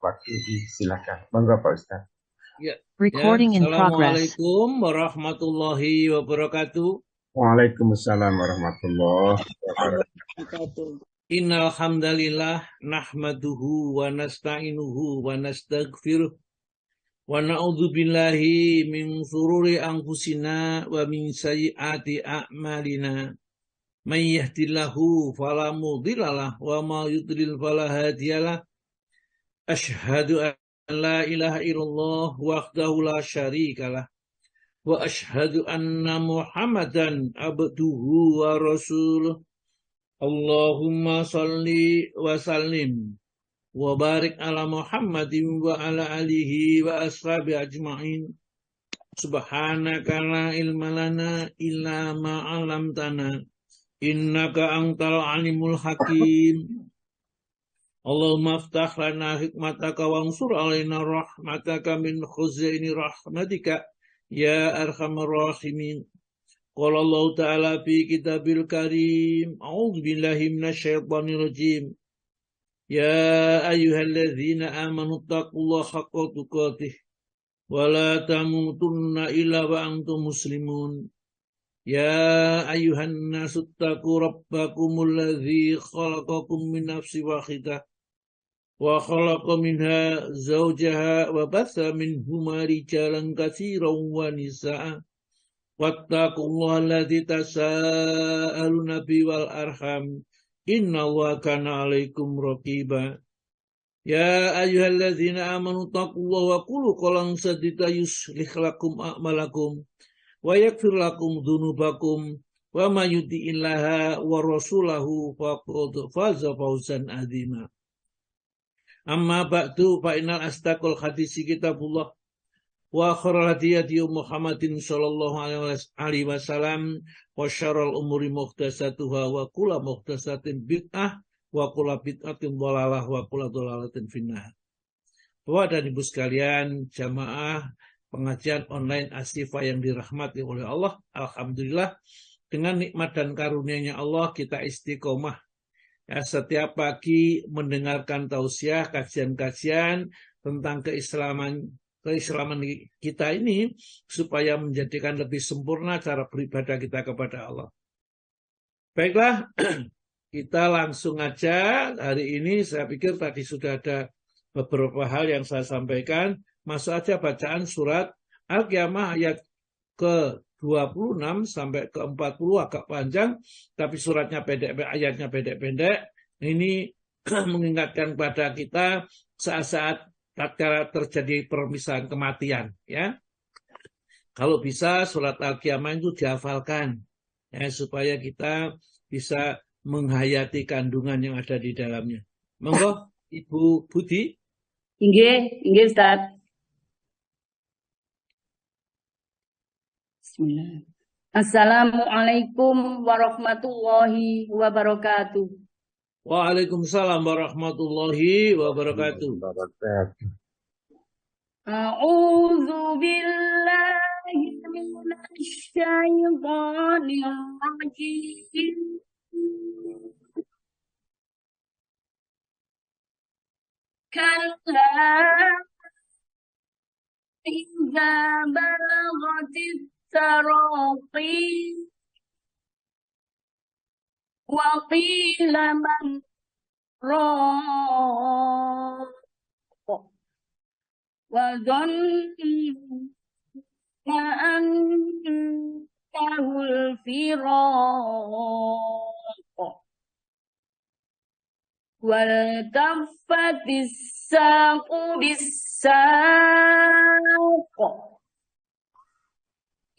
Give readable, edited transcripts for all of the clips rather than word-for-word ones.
waktu silakan. Monggo Pak Ustaz. Ya, Recording in progress. Assalamualaikum warahmatullahi wabarakatuh. Waalaikumsalam warahmatullahi wabarakatuh. Innal hamdalillah nahmaduhu wa nasta'inuhu wa nastaghfiruh wa na'udzu billahi min shururi anfusina wa min sayyiati a'malina. May yahdihillahu fala mudhillalah wa may yudlil fala hadiyalah. Asyhadu an la ilaha illallah wahdahu la syarikalah wa asyhadu anna Muhammadan abduhu wa rasuluh. Allahumma salli wa sallim wa barik ala Muhammadin wa ala alihi wa ashabi ajma'in. Subhanaka la ilma lana illa ma 'allamtana innaka antal alimul hakim. Allahumma aftah lana hikmataka wa ansur alaina rahmataka min khuzaini rahmatika ya arhamar rahimin. Qala Allah Ta'ala fi kitabil karim. A'udzu billahi minasyaitonir rajim. Ya ayyuhalladzina amanu taqullaha haqqa tuqatih wa la tamutunna illa wa antum muslimun. Ya ayyuhan nasu taqu rabbakumul ladzi khalaqakum min nafsin wahidah wa khalaqa minha zawjaha wa batha minhuma rijalan katsiran wa nisaa'a. Wattaqullaha alladzi tasaaluna bihi wal arham innallaha kana 'alaikum raqiba. Ya ayyuhalladzina amanu taqullaha wa qulu qawlan sadida yuslih lakum a'malakum wa yaghfir lakum dzunubakum wa may yuti'illaha wa rasulahu faqad faza fawzan 'azima. Amma ba'du fa innal astaqal hadisi kitabullah wa khairal hadi Muhammadin sallallahu alaihi wasallam wa syarrul umuri muhdatsatuha wa kullu muhdatsatin bid'ah wa kullu bid'atin dhalalah wa kullu dhalalatin finnar. Bapak dan Ibu sekalian, jamaah pengajian online Asyifa yang dirahmati oleh Allah, alhamdulillah dengan nikmat dan karunia-Nya Allah kita istiqomah. Ya, setiap pagi mendengarkan tausiah, kajian-kajian tentang keislaman kita ini supaya menjadikan lebih sempurna cara beribadah kita kepada Allah. Baiklah, kita langsung aja hari ini. Saya pikir tadi sudah ada beberapa hal yang saya sampaikan. Masuk aja bacaan surat Al-Qiyamah ayat ke-26 sampai ke-40 agak panjang, tapi suratnya pendek, ayatnya pendek-pendek. Ini mengingatkan kepada kita saat-saat tatkala terjadi permisahan kematian, ya. Kalau bisa surat Al-Qiyamah itu dihafalkan, ya, supaya kita bisa menghayati kandungan yang ada di dalamnya. Monggo Ibu Budi. Inggih Ustaz. Bismillah. Assalamualaikum warahmatullahi wabarakatuh. Waalaikumsalam warahmatullahi wabarakatuh. A'udzu billahi minasy syaithanir rajim. Kalla idza balaghatit taraqi wa qila man raq wa dhanna annahul firaq wal taffatis saqu bis-saq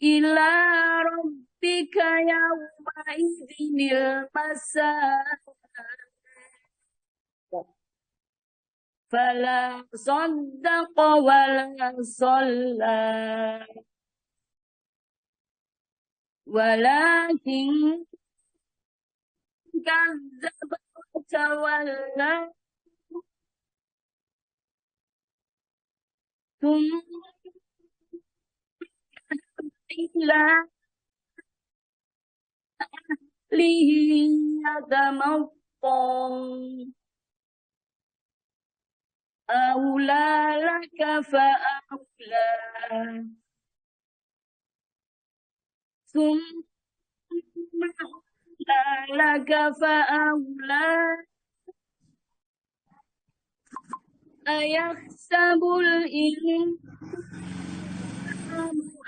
ila rabbika yawma idzinil masaq fala saddaqa wala shalla walakin kadzdzaba wa tawalla thumma ila ahlihi yatamattaq أولى لك فأولى ثم أولى لك فأولى أيحسب الإنسان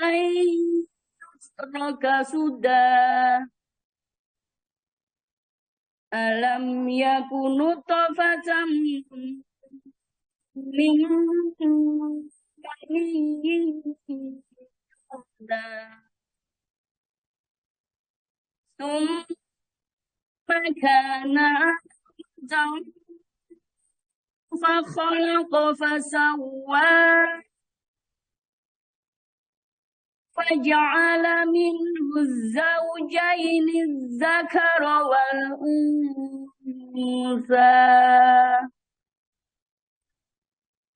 أن يترك سدى ألم يكن نطفة من مني يمنى ثم كان علقة فخلق فسوى فجعل منه الزوجين الذكر والأنثى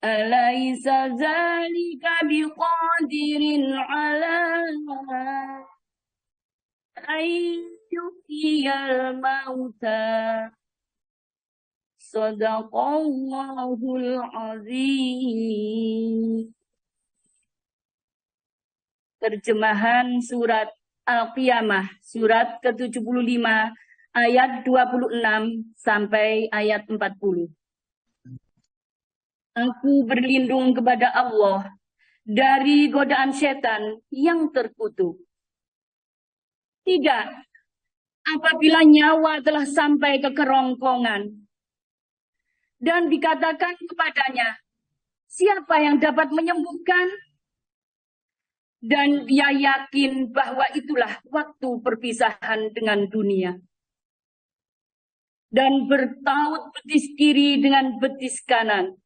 أليس ذلك بقادر على أن يحيي الموتى صدق الله العظيم. Terjemahan surat Al-Qiyamah, surat ke-75, ayat 26 sampai ayat 40. Aku berlindung kepada Allah dari godaan setan yang terkutuk. Tidak, apabila nyawa telah sampai ke kerongkongan dan dikatakan kepadanya, siapa yang dapat menyembuhkan? Dan dia yakin bahwa itulah waktu perpisahan dengan dunia. Dan bertaut betis kiri dengan betis kanan.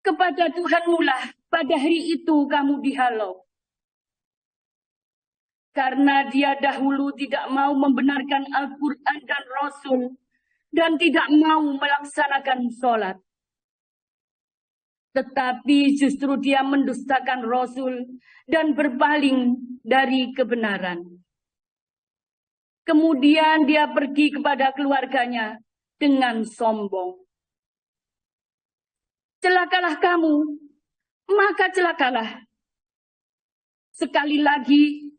Kepada Tuhanmulah pada hari itu kamu dihalau. Karena dia dahulu tidak mau membenarkan Al-Quran dan Rasul. Dan tidak mau melaksanakan sholat. Tetapi justru dia mendustakan Rasul dan berpaling dari kebenaran. Kemudian dia pergi kepada keluarganya dengan sombong. Celakalah kamu, maka celakalah. Sekali lagi,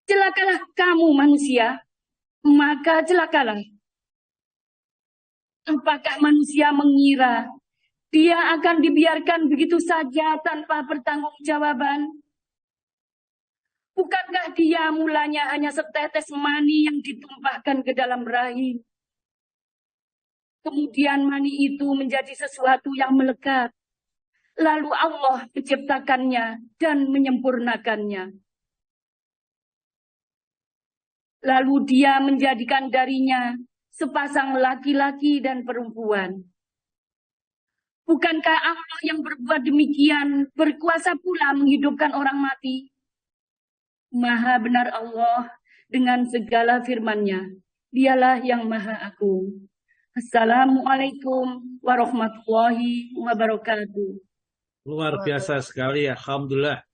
celakalah kamu manusia, maka celakalah. Apakah manusia mengira dia akan dibiarkan begitu saja tanpa pertanggungjawaban? Bukankah dia mulanya hanya setetes mani yang ditumpahkan ke dalam rahim? Kemudian mani itu menjadi sesuatu yang melekat. Lalu Allah menciptakannya dan menyempurnakannya. Lalu dia menjadikan darinya sepasang laki-laki dan perempuan. Bukankah Allah yang berbuat demikian berkuasa pula menghidupkan orang mati? Maha benar Allah dengan segala firman-Nya. Dialah yang Maha Agung. Assalamualaikum warahmatullahi wabarakatuh. Luar biasa sekali, alhamdulillah.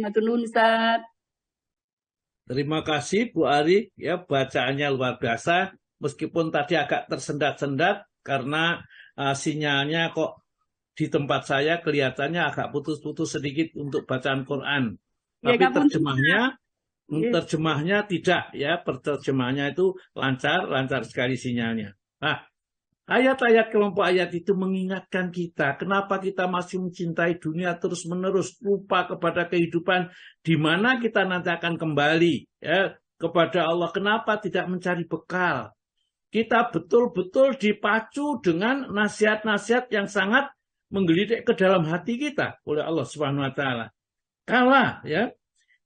Matur nuwun Ustaz. Terima kasih Bu Ari, ya bacaannya luar biasa. Meskipun tadi agak tersendat-sendat karena sinyalnya kok di tempat saya kelihatannya agak putus-putus sedikit untuk bacaan Quran. Tapi terjemahnya tidak, ya. Terjemahnya itu lancar sekali sinyalnya. Nah, ayat-ayat kelompok ayat itu mengingatkan kita kenapa kita masih mencintai dunia terus-menerus, lupa kepada kehidupan di mana kita nanti akan kembali, ya, kepada Allah. Kenapa tidak mencari bekal? Kita betul-betul dipacu dengan nasihat-nasihat yang sangat menggelitik ke dalam hati kita oleh Allah Subhanahu wa taala. Kalah, ya.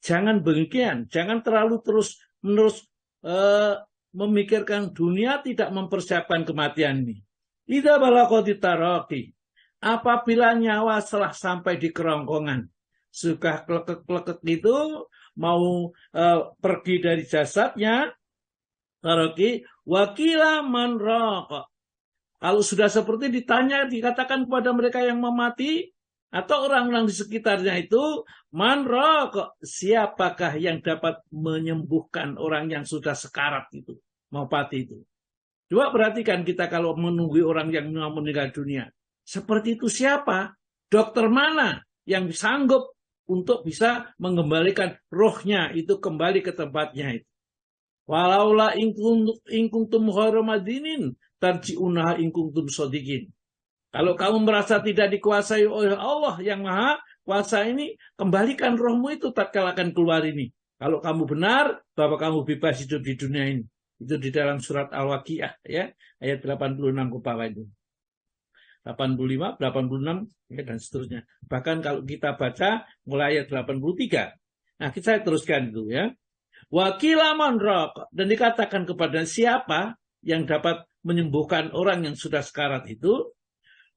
Jangan demikian, jangan terlalu terus-menerus memikirkan dunia, tidak mempersiapkan kematian ini. Idza balaqati taraqi, apabila nyawa telah sampai di kerongkongan, suka klekek-klekek itu mau pergi dari jasadnya, taraqi wakila man raqa. Kalau sudah seperti ditanya, dikatakan kepada mereka yang memati atau orang-orang di sekitarnya itu, man raqa, siapakah yang dapat menyembuhkan orang yang sudah sekarat itu, mau mati itu. Coba perhatikan kita kalau menunggu orang yang meninggal dunia. Seperti itu siapa? Dokter mana yang sanggup untuk bisa mengembalikan rohnya itu kembali ke tempatnya itu. Walaula ingkuntum horomadinin tarji'unaha ingkuntum sodikin. Kalau kamu merasa tidak dikuasai oleh Allah yang maha kuasa ini, kembalikan rohmu itu tatkala akan keluar ini. Kalau kamu benar bahwa kamu bebas hidup di dunia ini. Itu di dalam surat Al-Waqiah ya, ayat 86 ke bawah itu. 85, 86 ya, dan seterusnya. Bahkan kalau kita baca mulai ayat 83. Nah, kita teruskan itu ya. Wakilaman raq, dan dikatakan kepada siapa yang dapat menyembuhkan orang yang sudah sekarat itu.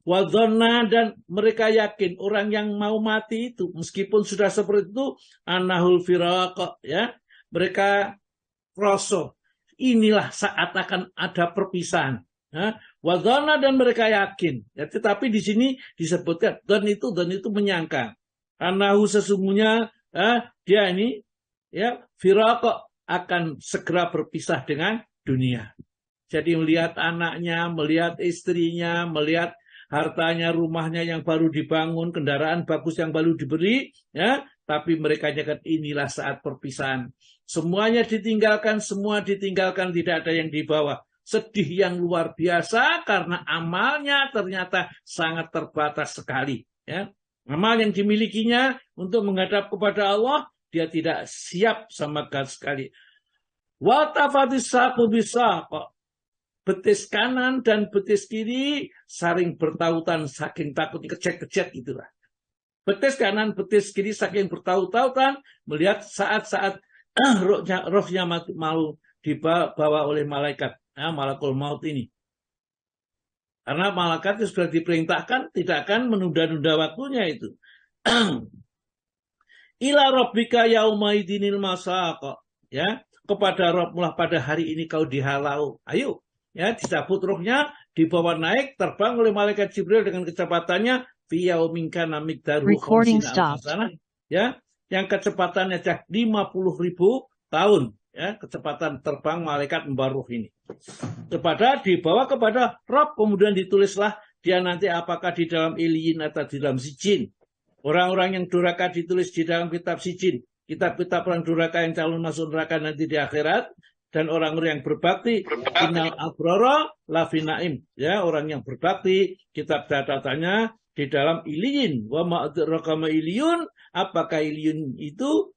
Wadhonna, dan mereka yakin orang yang mau mati itu meskipun sudah seperti itu anahul firaq ya. Mereka rasa inilah saat akan ada perpisahan. Wadhonna, dan mereka yakin. Ya, tetapi di sini disebutkan dan itu menyangka. Anahu, sesungguhnya dia ini ya firaq akan segera berpisah dengan dunia. Jadi melihat anaknya, melihat istrinya, melihat hartanya, rumahnya yang baru dibangun, kendaraan bagus yang baru diberi, ya, tapi mereka nyatakan inilah saat perpisahan. Semuanya ditinggalkan, semua ditinggalkan, tidak ada yang dibawa. Sedih yang luar biasa karena amalnya ternyata sangat terbatas sekali. Ya. Amal yang dimilikinya untuk menghadap kepada Allah, dia tidak siap sama sekali. Watafatis saku bisa kok. Betis kanan dan betis kiri saling bertautan saking takut, kecet-kecet itulah. Betis kanan, betis kiri saking bertaut-tautan melihat saat-saat rohnya mau dibawa oleh malaikat, malakul maut ini. Karena malaikat itu sudah diperintahkan tidak akan menunda-nunda waktunya itu. Ila rabbika yaumaidinil masaq, ya, kepada Rabbmu pada hari ini kau dihalau. Ayo, ya, dicabut rohnya, dibawa naik, terbang oleh malaikat Jibril dengan kecepatannya fi yaumin kana miqdaruhu khamsina alf sanah, ya, yang kecepatannya 50.000 tahun, ya, kecepatan terbang malaikat membawa roh ini. Dibawa kepada Rabb, kemudian ditulislah dia nanti apakah di dalam Iliyin atau di dalam Sijin. Orang-orang yang durhaka ditulis di dalam kitab Sijin, kitab-kitab orang durhaka yang calon masuk neraka nanti di akhirat, dan orang-orang yang berbakti innal abrara lafi naim, ya, orang yang berbakti kitab catatannya di dalam Iliyin. Wa ma adraka ma Iliyun, apakah Iliyun itu?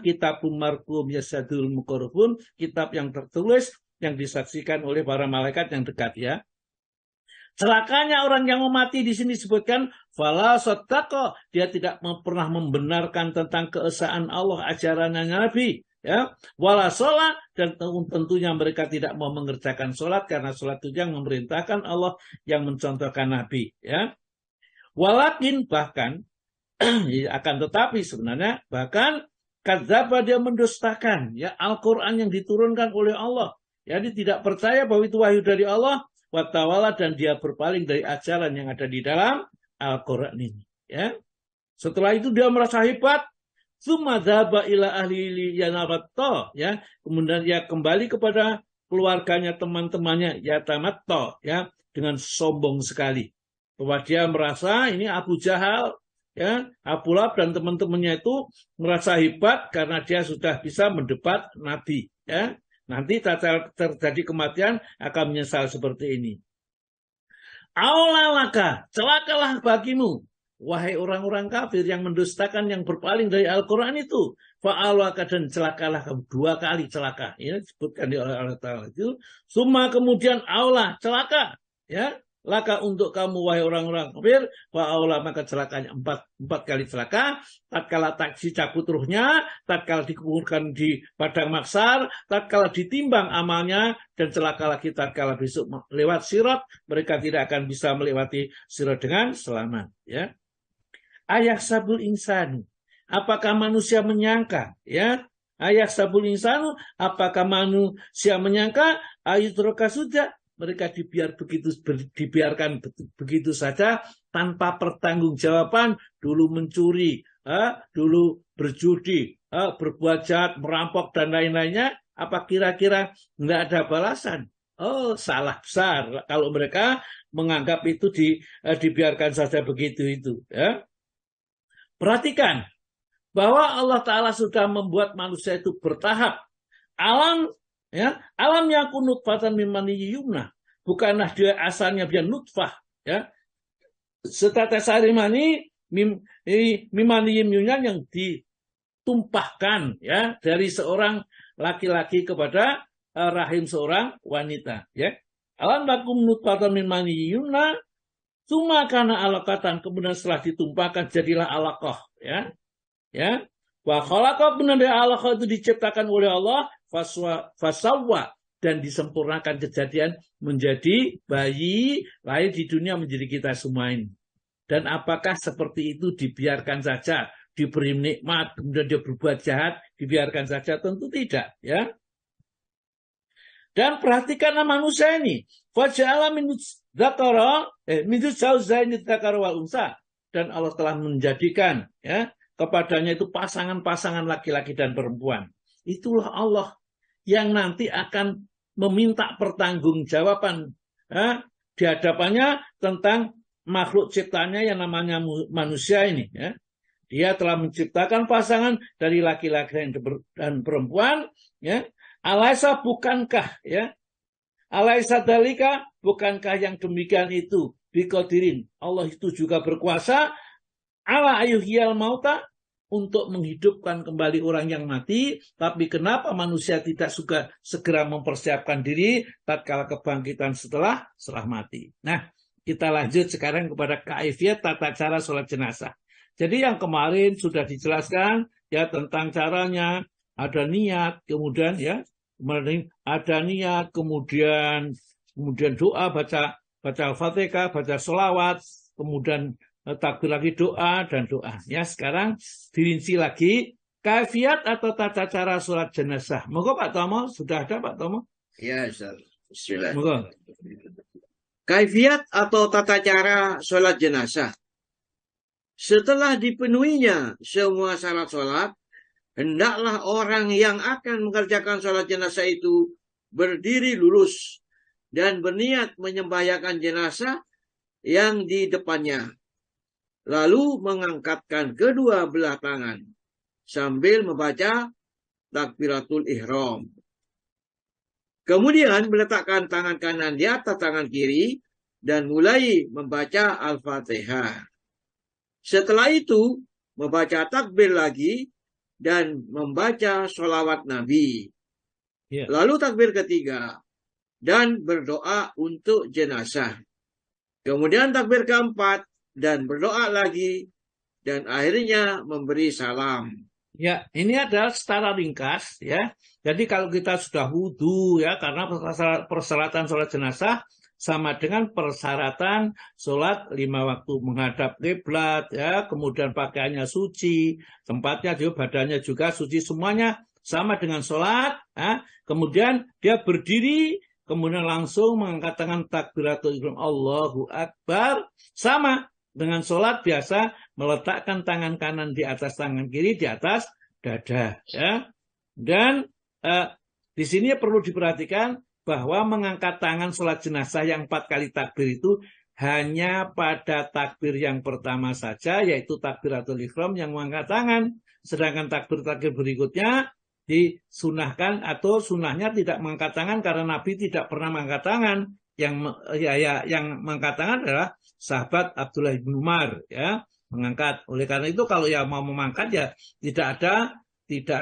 Kitabun marqum yasadul muqarrabun, kitab yang tertulis yang disaksikan oleh para malaikat yang dekat, ya. Celakanya orang yang mau mati di sini disebutkan fala saddaqa, dia tidak pernah membenarkan tentang keesaan Allah, ajarannya Nabi, ya. Wala sholat, dan tentunya mereka tidak mau mengerjakan sholat karena sholat itu yang memerintahkan Allah, yang mencontohkan Nabi, ya. Walakin, bahkan akan tetapi sebenarnya bahkan kadzdzaba, dia mendustakan, ya, Al-Quran yang diturunkan oleh Allah. Ya, dia tidak percaya bahwa itu wahyu dari Allah. Watawala, dan dia berpaling dari ajaran yang ada di dalam Al-Quran ini. Ya. Setelah itu dia merasa hebat. Tsumma dzaba ila ahli yanaratto, ya. Kemudian dia kembali kepada keluarganya, teman-temannya, yatamatta, ya, dengan sombong sekali. Bahwa dia merasa ini Abu Jahal, ya, Abu Lahab dan teman-temannya itu merasa hebat karena dia sudah bisa mendebat Nabi, ya. Nanti terjadi kematian akan menyesal seperti ini. Aulalaka, celakalah bagimu, wahai orang-orang kafir yang mendustakan, yang berpaling dari Al-Quran itu. Fa'alaka, dan celakalah kamu, 2 kali celaka. Ini disebutkan di Allah Ta'ala itu. Summa, kemudian aulah, celaka, ya. Laka untuk kamu wahai orang-orang kafir, fa'aulah, maka celakanya 4 kali celaka. Tatkala taksi cabut ruhnya, tatkala dikuburkan di padang mahsyar, tatkala ditimbang amalnya, dan celakalah kita tatkala besok lewat sirat, mereka tidak akan bisa melewati sirat dengan selamat, ya. Ayah sabul insanu, apakah manusia menyangka, ya? Ayah sabul insanu, apakah manusia menyangka ayutroka sudah mereka dibiarkan begitu saja tanpa pertanggungjawaban, dulu mencuri, dulu berjudi, berbuat jahat, merampok dan lain-lainnya, apa kira-kira nggak ada balasan? Oh, salah besar kalau mereka menganggap itu dibiarkan saja begitu itu. Ya. Perhatikan bahwa Allah Ta'ala sudah membuat manusia itu bertahap. Alam, ya, alam yakun nutfatan min maniyyin yumna. Bukanlah dia asalnya dia nutfah, ya. Setetes air mani maniyyin yumna yang ditumpahkan, ya, dari seorang laki-laki kepada rahim seorang wanita, ya. Alam lakum nutfatan min maniyyin yumna, cuma karena alaqatan, kemudian setelah ditumpahkan jadilah alaqah, ya. Ya. Wa khalaqa, benar alaqah itu diciptakan oleh Allah, fasawwa, dan disempurnakan kejadian menjadi bayi lahir di dunia menjadi kita semua ini. Dan apakah seperti itu dibiarkan saja, diberi nikmat, kemudian dia berbuat jahat, dibiarkan saja? Tentu tidak, ya. Dan perhatikanlah manusia ini. Faja'ala minut zakara, minut zauzaini dzakara wal unsa. Dan Allah telah menjadikan, ya, kepadanya itu pasangan-pasangan laki-laki dan perempuan. Itulah Allah yang nanti akan meminta pertanggungjawaban, ya, di hadapannya tentang makhluk ciptanya yang namanya manusia ini. Ya. Dia telah menciptakan pasangan dari laki-laki dan perempuan, ya. Alaisa, bukankah, ya? Alaisa dalika, bukankah yang demikian itu biqadirin? Allah itu juga berkuasa ala ayyuhiyal mauta, untuk menghidupkan kembali orang yang mati. Tapi kenapa manusia tidak suka segera mempersiapkan diri tatkala kebangkitan setelah mati? Nah, kita lanjut sekarang kepada kaifiat tata cara sholat jenazah. Jadi yang kemarin sudah dijelaskan, ya, tentang caranya. Ada niat, kemudian, ya, ada niat, kemudian doa, baca Al-Fatihah, baca sholawat, kemudian takbir lagi, doa dan doa. Ya, sekarang dirinci lagi kaifiat atau tata cara sholat jenazah. Moga Pak Tomo, sudah ada Pak Tomo? Ya, Ustaz. Bismillah. Moga. Kaifiat atau tata cara sholat jenazah. Setelah dipenuhinya semua syarat sholat, hendaklah orang yang akan mengerjakan sholat jenazah itu berdiri lurus dan berniat menyembahyangkan jenazah yang di depannya. Lalu mengangkatkan kedua belah tangan sambil membaca takbiratul ihram. Kemudian meletakkan tangan kanan di atas tangan kiri dan mulai membaca Al-Fatihah. Setelah itu membaca takbir lagi dan membaca sholawat Nabi. Yeah. Lalu takbir ketiga dan berdoa untuk jenazah. Kemudian takbir keempat dan berdoa lagi dan akhirnya memberi salam. Ya, ini adalah secara ringkas, ya. Jadi kalau kita sudah wudu, ya, karena persyaratan sholat jenazah sama dengan persyaratan sholat 5 waktu, menghadap kiblat, ya, kemudian pakaiannya suci, tempatnya juga, badannya juga suci, semuanya sama dengan sholat. Ya. Kemudian dia berdiri, kemudian langsung mengangkat tangan takbiratul ihram, Allahu Akbar, sama dengan sholat biasa, meletakkan tangan kanan di atas tangan kiri di atas dada. Ya. Dan di sini perlu diperhatikan bahwa mengangkat tangan sholat jenazah yang 4 kali takbir itu hanya pada takbir yang pertama saja, yaitu takbiratul ihram yang mengangkat tangan. Sedangkan takbir-takbir berikutnya disunahkan atau sunahnya tidak mengangkat tangan karena Nabi tidak pernah mengangkat tangan. Yang mengangkat tangan adalah sahabat Abdullah bin Umar, ya, mengangkat. Oleh karena itu kalau yang mau mengangkat ya tidak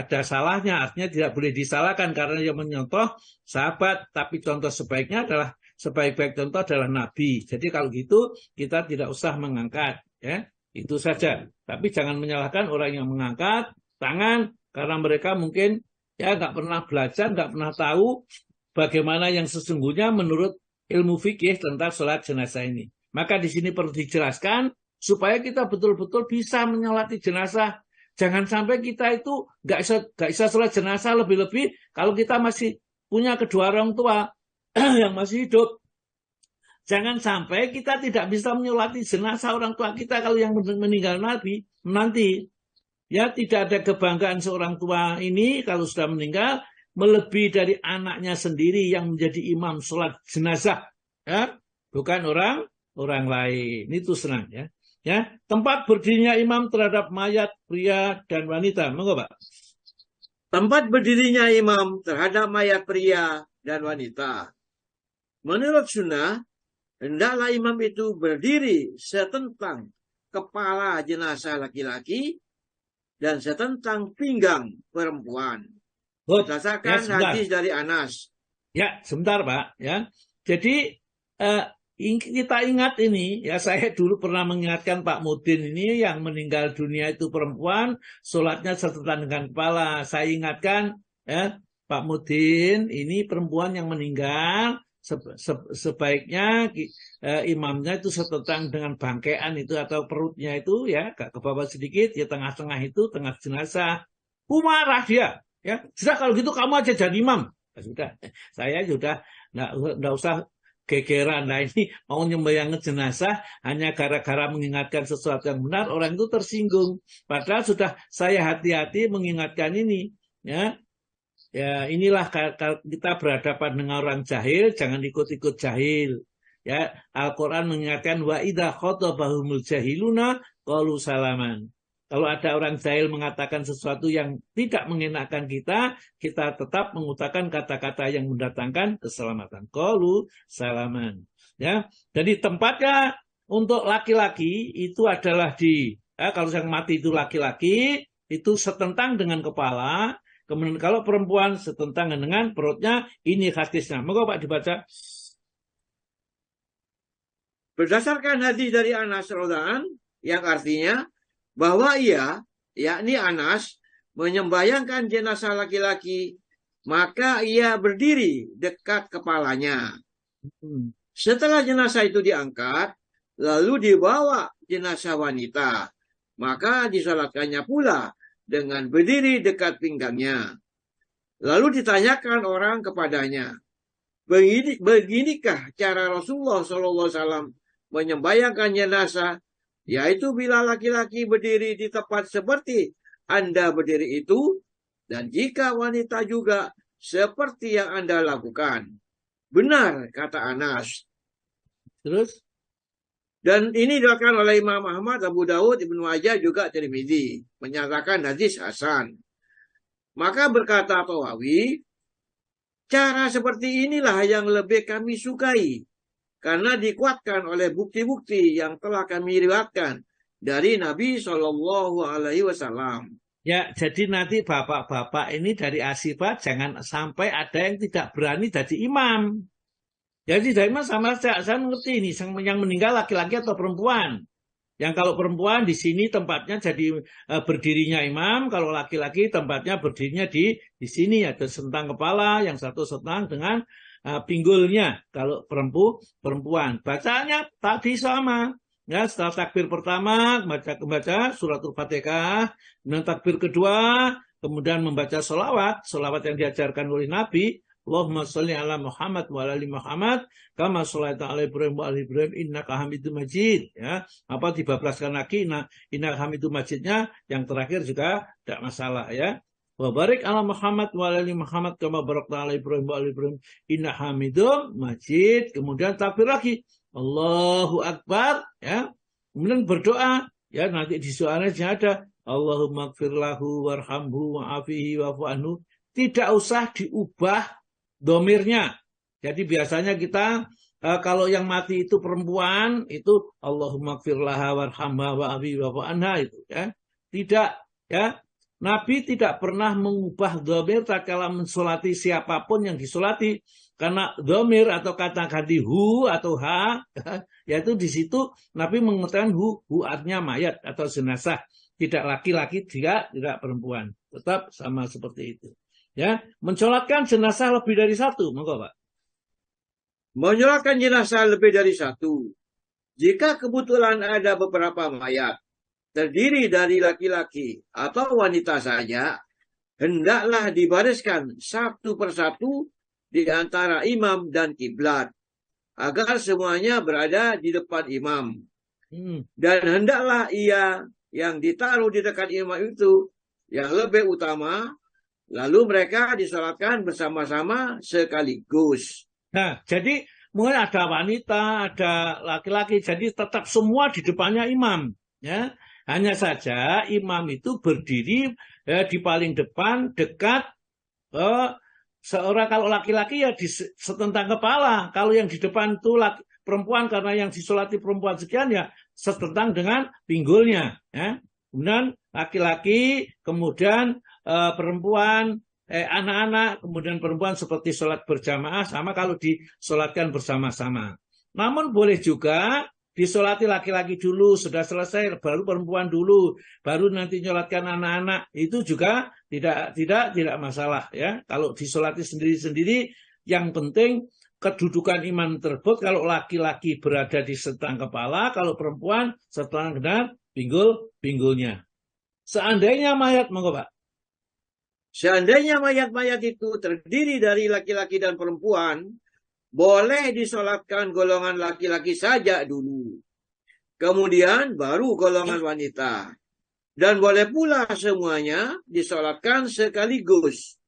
ada salahnya, artinya tidak boleh disalahkan karena dia menyontoh sahabat, tapi contoh sebaiknya adalah sebaik-baik contoh adalah Nabi. Jadi kalau gitu kita tidak usah mengangkat, ya, itu saja. Tapi jangan menyalahkan orang yang mengangkat tangan karena mereka mungkin ya nggak pernah belajar, nggak pernah tahu bagaimana yang sesungguhnya menurut ilmu fikih tentang sholat jenazah ini. Maka di sini perlu dijelaskan supaya kita betul-betul bisa menyolati jenazah. Jangan sampai kita itu nggak bisa sholat jenazah, lebih-lebih kalau kita masih punya kedua orang tua yang masih hidup. Jangan sampai kita tidak bisa menyolati jenazah orang tua kita kalau yang meninggal nanti. Ya, tidak ada kebanggaan seorang tua ini kalau sudah meninggal melebihi dari anaknya sendiri yang menjadi imam sholat jenazah, ya, bukan orang lain. Itu senang, ya. Ya, tempat berdirinya imam terhadap mayat pria dan wanita. Monggo, Pak. Tempat berdirinya imam terhadap mayat pria dan wanita. Menurut sunnah, hendaklah imam itu berdiri setentang kepala jenazah laki-laki dan setentang pinggang perempuan. Berdasarkan hadis dari Anas. Ya, sebentar, Pak. Ya, jadi kita ingat ini, ya, saya dulu pernah mengingatkan Pak Mudin ini yang meninggal dunia itu perempuan, sholatnya setentang dengan kepala. Saya ingatkan, ya, Pak Mudin ini perempuan yang meninggal, sebaiknya imamnya itu setentang dengan bangkean itu atau perutnya itu, ya, agak ke bawah sedikit, ya tengah-tengah itu, tengah jenazah. Marah dia, ya. Sudah kalau gitu kamu aja jadi imam. Ya, sudah, saya sudah nggak usah gegeran. Nah, ini mau nyembayangi jenazah hanya gara-gara mengingatkan sesuatu yang benar, orang itu tersinggung. Padahal sudah saya hati-hati mengingatkan ini, ya. Ya, inilah kita berhadapan dengan orang jahil, jangan ikut-ikut jahil. Ya, Al-Quran mengingatkan wa idza khotabahumul jahiluna qalu salaman. Kalau ada orang jahil mengatakan sesuatu yang tidak mengenakan kita tetap mengutarakan kata-kata yang mendatangkan keselamatan. Qalu salaman. Ya, jadi tempatnya untuk laki-laki itu adalah kalau yang mati itu laki-laki itu setentang dengan kepala. Kemudian kalau perempuan setentang dengan perutnya, ini hadisnya. Moga Pak dibaca. Berdasarkan hadis dari Anas radhiyallahu anhu yang artinya bahwa ia, yakni Anas, menyembayangkan jenazah laki-laki, maka ia berdiri dekat kepalanya. Setelah jenazah itu diangkat, lalu dibawa jenazah wanita, maka disalatkannya pula dengan berdiri dekat pinggangnya. Lalu ditanyakan orang kepadanya, beginikah cara Rasulullah SAW menyembayangkan jenazah, yaitu bila laki-laki berdiri di tempat seperti Anda berdiri itu, dan jika wanita juga seperti yang Anda lakukan. Benar, kata Anas. Terus? Dan ini dilakukan oleh Imam Ahmad, Abu Dawud, Ibnu Majah, juga Tirmidzi, menyatakan hadis hasan. Maka berkata Tawawi, cara seperti inilah yang lebih kami sukai, karena dikuatkan oleh bukti-bukti yang telah kami riwayatkan dari Nabi SAW. Ya, jadi nanti bapak-bapak ini dari Asifah jangan sampai ada yang tidak berani jadi imam. Jadi dari imam sama saya mengerti ini yang meninggal laki-laki atau perempuan. Yang kalau perempuan di sini tempatnya jadi berdirinya imam, kalau laki-laki tempatnya berdirinya di sini ada sentang kepala, yang satu sentang dengan pinggulnya. Kalau perempuan, bacanya tadi sama. Ya, setelah takbir pertama membaca suratul Fatihah, kemudian takbir kedua, kemudian membaca sholawat yang diajarkan oleh Nabi. Allahumma sholli ala Muhammad wa ala ali Muhammad kama sholaita ala Ibrahim wa ala Ibrahim innaka Hamidum Majid. Ya, apa dibablaskan lagi innaka Hamidum Majidnya, yang terakhir juga tidak masalah, ya. Wa barik ala Muhammad wa ala ali Muhammad kama barakta ala Ibrahim wa ala Ibrahim innaka Hamidum Majid. Kemudian takbir lagi, Allahu Akbar, ya. Kemudian berdoa, ya, nanti di soalnya ada Allahumma gfir lahu warhamhu wa'afihi wa'fu anhu. Tidak usah diubah domirnya. Jadi biasanya kita kalau yang mati itu perempuan itu Allahumma gfir laha warhamha wa'afihi wa'fu anha itu, ya. Tidak, ya. Nabi tidak pernah mengubah domir tatkala mensolati siapapun yang disolati. Karena domir atau kata ganti hu atau ha, yaitu di situ Nabi mengatakan hu artinya mayat atau jenazah, tidak laki-laki, tidak perempuan, tetap sama seperti itu. Ya, mensolatkan jenazah lebih dari satu, monggo Pak. Menyolatkan jenazah lebih dari satu, jika kebetulan ada beberapa mayat terdiri dari laki-laki atau wanita saja, hendaklah dibariskan satu persatu di antara imam dan kiblat, agar semuanya berada di depan imam. Dan hendaklah ia yang ditaruh di dekat imam itu yang lebih utama, Lalu mereka disolatkan bersama-sama sekaligus. Nah, jadi mungkin ada wanita, ada laki-laki, jadi tetap semua di depannya imam. Ya, hanya saja imam itu berdiri di paling depan, dekat seorang. Kalau laki-laki ya di setentang kepala. Kalau yang di depan itu perempuan, karena yang disolati perempuan sekian ya setentang dengan pinggulnya. Ya. Kemudian laki-laki, kemudian perempuan, anak-anak, kemudian perempuan seperti sholat berjamaah, sama kalau disolatkan bersama-sama. Namun boleh juga disolati laki-laki dulu, sudah selesai, baru perempuan dulu, baru nanti nyolatkan anak-anak. Itu juga tidak masalah ya. Kalau disolati sendiri-sendiri, yang penting kedudukan imam tersebut, kalau laki-laki berada di setengah kepala, kalau perempuan setengah dengan pinggulnya. Seandainya mayat, monggo Pak. Seandainya mayat-mayat itu terdiri dari laki-laki dan perempuan, boleh disolatkan golongan laki-laki saja dulu. Kemudian baru golongan wanita. Dan boleh pula semuanya disolatkan sekaligus.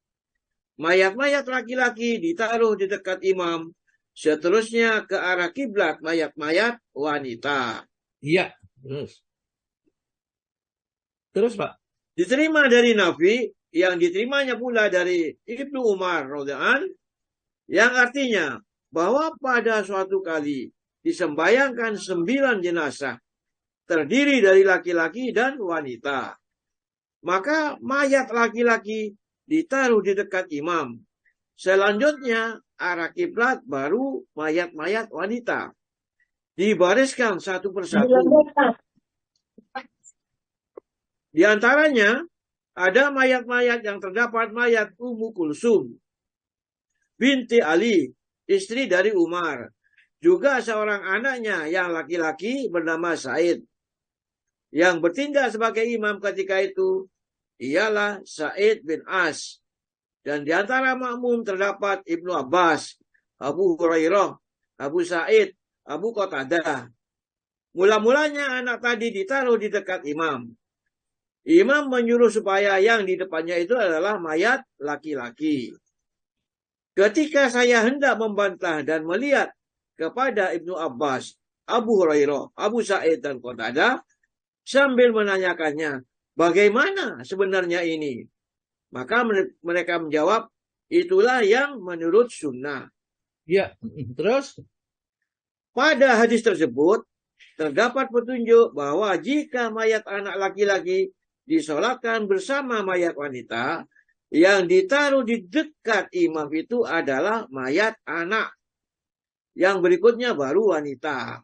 Mayat-mayat laki-laki ditaruh di dekat imam, seterusnya ke arah kiblat mayat-mayat wanita. Iya, terus Pak. Diterima dari Nafi, yang diterimanya pula dari Ibnu Umar radhiyallahu, yang artinya bahwa pada suatu kali disembayangkan 9 jenazah terdiri dari laki-laki dan wanita. Maka mayat laki-laki ditaruh di dekat imam. Selanjutnya arah kiblat, baru mayat-mayat wanita dibariskan satu persatu. Di antaranya ada mayat-mayat yang terdapat mayat Ummu Kulsum binti Ali, istri dari Umar. Juga seorang anaknya yang laki-laki bernama Said. Yang bertindak sebagai imam ketika itu ialah Said bin As. Dan di antara makmum terdapat Ibnu Abbas, Abu Hurairah, Abu Sa'id, Abu Qatadah. Mula-mulanya anak tadi ditaruh di dekat imam. Imam menyuruh supaya yang di depannya itu adalah mayat laki-laki. Ketika saya hendak membantah dan melihat kepada Ibnu Abbas, Abu Hurairah, Abu Sa'id, dan Qatadah, sambil menanyakannya, bagaimana sebenarnya ini? Maka mereka menjawab, itulah yang menurut sunnah. Ya, terus? Pada hadis tersebut, terdapat petunjuk bahwa jika mayat anak laki-laki disolatkan bersama mayat wanita, yang ditaruh di dekat imam itu adalah mayat anak. Yang berikutnya baru wanita.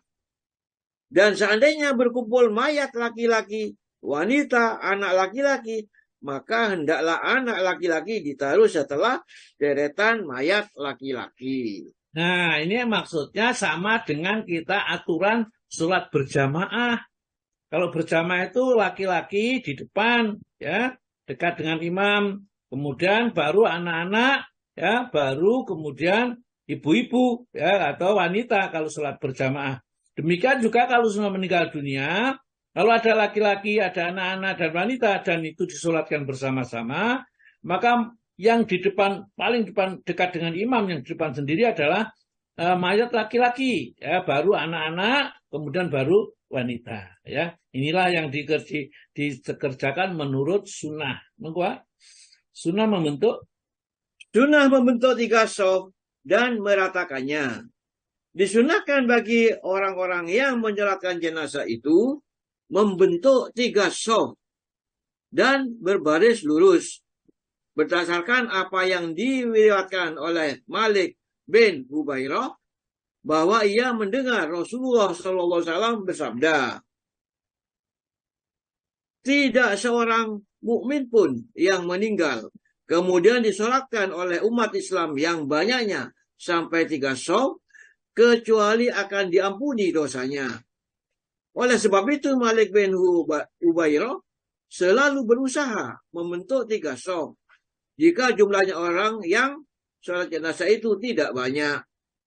Dan seandainya berkumpul mayat laki-laki, wanita, anak laki-laki, maka hendaklah anak laki-laki ditaruh setelah deretan mayat laki-laki. Nah, ini maksudnya sama dengan kita aturan sholat berjamaah. Kalau berjamaah itu laki-laki di depan, ya, dekat dengan imam. Kemudian baru anak-anak, ya, baru kemudian ibu-ibu, ya, atau wanita kalau sholat berjamaah. Demikian juga kalau sudah meninggal dunia, kalau ada laki-laki, ada anak-anak dan wanita, dan itu disolatkan bersama-sama, maka yang di depan, paling depan dekat dengan imam, yang di depan sendiri adalah mayat laki-laki, ya, baru anak-anak, kemudian baru wanita, ya. Inilah yang dikerjakan menurut sunnah. Sunnah membentuk 3 shaf dan meratakannya. Disunahkan bagi orang-orang yang menyolatkan jenazah itu membentuk 3 shaf dan berbaris lurus. Berdasarkan apa yang diriwayatkan oleh Malik bin Hubairah, bahwa ia mendengar Rasulullah SAW bersabda, tidak seorang mukmin pun yang meninggal kemudian disolatkan oleh umat Islam yang banyaknya sampai 3 shaf, kecuali akan diampuni dosanya. Oleh sebab itu Malik bin Hubairah selalu berusaha membentuk 3 shaf jika jumlahnya orang yang sholat jenazah itu tidak banyak.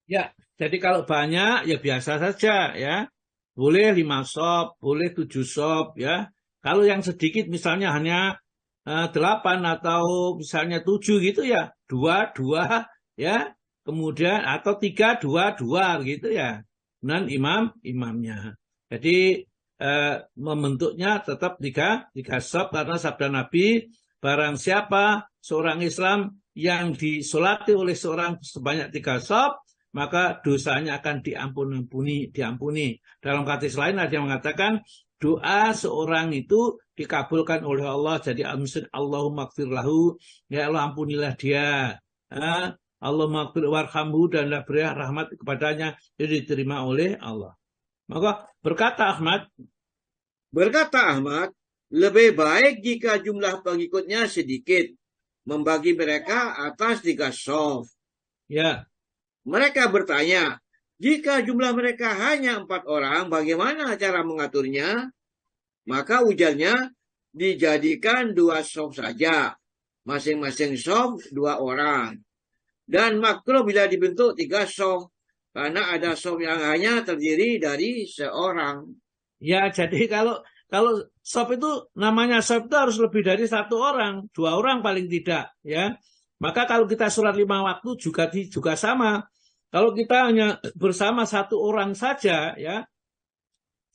Ya, jadi kalau banyak ya biasa saja, ya. Boleh 5 shaf, boleh 7 shaf, ya. Kalau yang sedikit misalnya hanya 8 atau misalnya 7 gitu ya, 2, 2 ya, kemudian atau 3, 2, 2 gitu ya. Dan imamnya. Jadi membentuknya tetap tiga saf karena sabda Nabi, barang siapa seorang Islam yang disolati oleh seorang sebanyak 3 saf, maka dosanya akan diampuni. Dalam hadis lain ada yang mengatakan doa seorang itu dikabulkan oleh Allah. Jadi Allahumma gfir lahu, ya Allah ampunilah dia. Allahumma gfir warhamhu, dan berilah rahmat kepadanya, jadi diterima oleh Allah. Maka berkata Ahmad, lebih baik jika jumlah pengikutnya sedikit, membagi mereka atas 3 shaf. Ya. Mereka bertanya, jika jumlah mereka hanya 4 orang, bagaimana cara mengaturnya? Maka ujarnya, dijadikan 2 shaf saja. Masing-masing shaf 2 orang. Dan makruh bila dibentuk 3 shaf, karena ada shaf yang hanya terdiri dari seorang. Ya, jadi kalau shaf itu, namanya shaf itu harus lebih dari 1 orang, 2 orang paling tidak, ya. Maka kalau kita sholat 5 waktu juga sama. Kalau kita hanya bersama 1 orang saja, ya,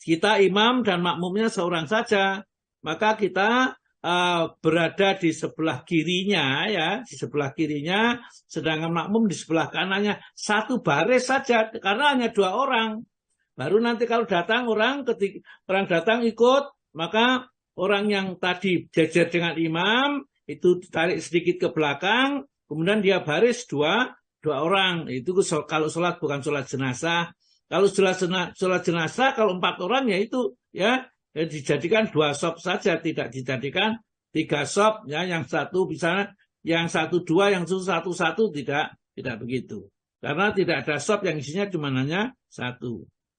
kita imam dan makmumnya seorang saja, maka kita berada di sebelah kirinya, ya, di sebelah kirinya, sedangkan makmum di sebelah kanannya, 1 baris saja, karena hanya 2 orang. Baru nanti kalau datang orang datang ikut, maka orang yang tadi jejer dengan imam itu ditarik sedikit ke belakang, kemudian dia baris 2 orang. Itu kalau sholat bukan sholat jenazah. Kalau sholat jenazah, kalau 4 orang ya itu ya dijadikan 2 shaf saja, tidak dijadikan 3 shaf, ya, yang 1 misalnya, yang 1 2, yang 1 1, tidak begitu. Karena tidak ada shaf yang isinya cuma hanya 1.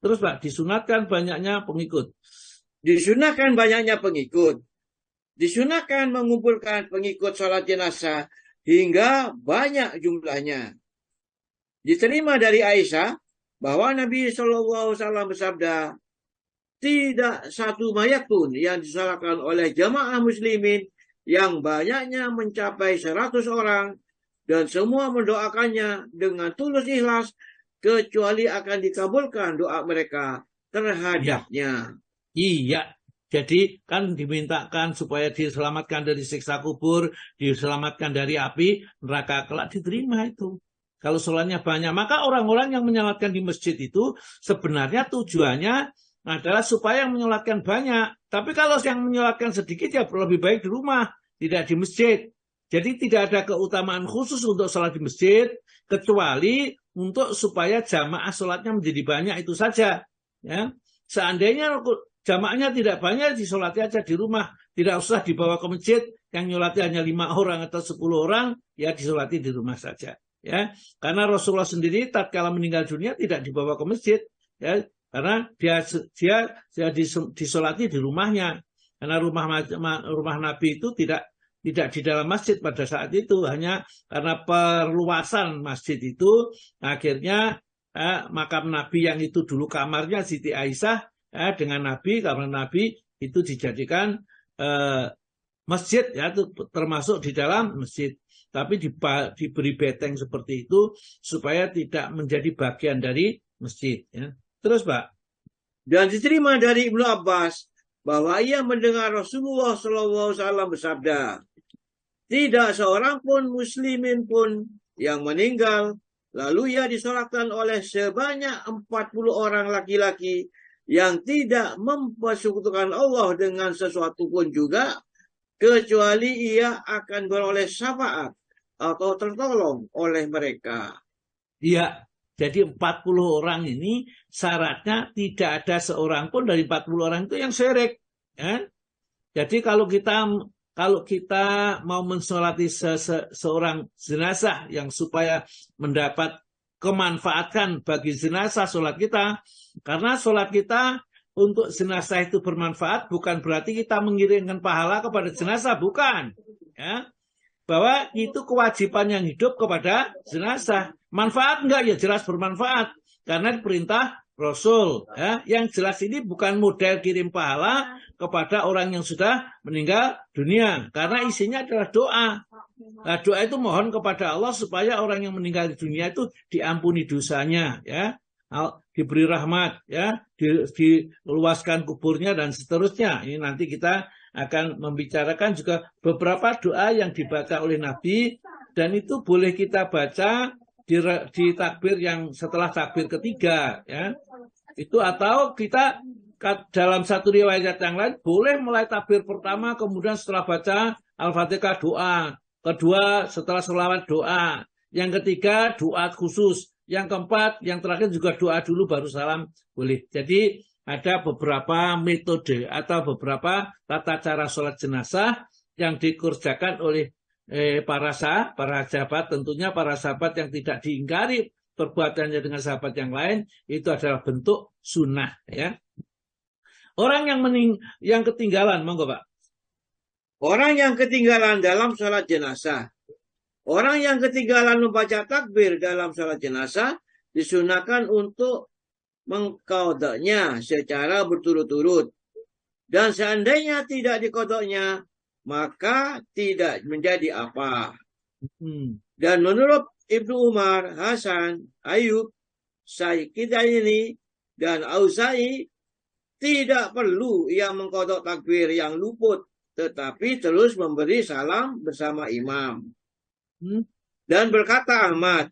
Terus Pak, disunatkan banyaknya pengikut. Disunatkan banyaknya pengikut. Disunatkan mengumpulkan pengikut sholat jenazah hingga banyak jumlahnya. Diterima dari Aisyah bahwa Nabi SAW bersabda, tidak satu mayat pun yang disolatkan oleh jamaah muslimin yang banyaknya mencapai 100 orang dan semua mendoakannya dengan tulus ikhlas, kecuali akan dikabulkan doa mereka terhadapnya. Iya. Jadi kan dimintakan supaya diselamatkan dari siksa kubur, diselamatkan dari api neraka kelak, diterima itu. Kalau sholatnya banyak, maka orang-orang yang menyolatkan di masjid itu sebenarnya tujuannya adalah supaya menyolatkan banyak. Tapi kalau yang menyolatkan sedikit ya lebih baik di rumah, tidak di masjid. Jadi tidak ada keutamaan khusus untuk sholat di masjid, kecuali untuk supaya jamaah sholatnya menjadi banyak, itu saja. Ya. Seandainya jamaahnya tidak banyak, disolati aja di rumah. Tidak usah dibawa ke masjid, yang nyolati hanya 5 orang atau 10 orang, ya disolati di rumah saja. Ya, karena Rasulullah sendiri tatkala meninggal dunia tidak dibawa ke masjid, ya, karena dia disolati di rumahnya. Karena rumah Nabi itu tidak di dalam masjid pada saat itu, hanya karena perluasan masjid itu akhirnya makam Nabi yang itu dulu kamarnya Siti Aisyah dengan Nabi, kamar Nabi itu dijadikan masjid, ya, itu termasuk di dalam masjid. Tapi diberi beteng seperti itu supaya tidak menjadi bagian dari masjid. Ya. Terus Pak. Dan diterima dari Ibnu Abbas bahwa ia mendengar Rasulullah SAW bersabda, tidak seorang pun muslimin pun yang meninggal lalu ia disolatkan oleh sebanyak 40 orang laki-laki yang tidak mempersekutukan Allah dengan sesuatu pun juga, kecuali ia akan beroleh syafaat atau tertolong oleh mereka. Iya, jadi 40 orang ini syaratnya tidak ada seorang pun dari 40 orang itu yang syirik. Ya? Jadi kalau kita mau mensolati seorang jenazah yang supaya mendapat kemanfaatan bagi jenazah sholat kita, karena sholat kita untuk jenazah itu bermanfaat, bukan berarti kita mengirimkan pahala kepada jenazah, bukan. Ya. Bahwa itu kewajiban yang hidup kepada jenazah. Manfaat enggak? Ya jelas bermanfaat. Karena perintah Rasul. Ya. Yang jelas ini bukan model kirim pahala kepada orang yang sudah meninggal dunia. Karena isinya adalah doa. Nah, doa itu mohon kepada Allah supaya orang yang meninggal di dunia itu diampuni dosanya, ya, diberi rahmat, ya, diluaskan kuburnya dan seterusnya. Ini nanti kita akan membicarakan juga beberapa doa yang dibaca oleh Nabi dan itu boleh kita baca di takbir yang setelah takbir ketiga, ya. Itu atau kita dalam satu riwayat yang lain boleh mulai takbir pertama kemudian setelah baca Al-Fatihah doa. Kedua, setelah sholawat doa. Yang ketiga, doa khusus. Yang keempat, yang terakhir juga doa dulu baru salam boleh. Jadi ada beberapa metode atau beberapa tata cara sholat jenazah yang dikerjakan oleh para sahabat. Tentunya para sahabat yang tidak diingkari perbuatannya dengan sahabat yang lain, itu adalah bentuk sunnah. Ya. Orang yang ketinggalan, monggo Pak. Orang yang ketinggalan dalam sholat jenazah. Orang yang ketinggalan membaca takbir dalam sholat jenazah disunahkan untuk mengqadanya secara berturut-turut. Dan seandainya tidak diqadanya, maka tidak menjadi apa. Dan menurut Ibnu Umar, Hasan, Ayub, Syaikhidaini, dan Auza'i, tidak perlu ia mengqadha takbir yang luput, tetapi terus memberi salam bersama imam. Dan berkata Ahmad,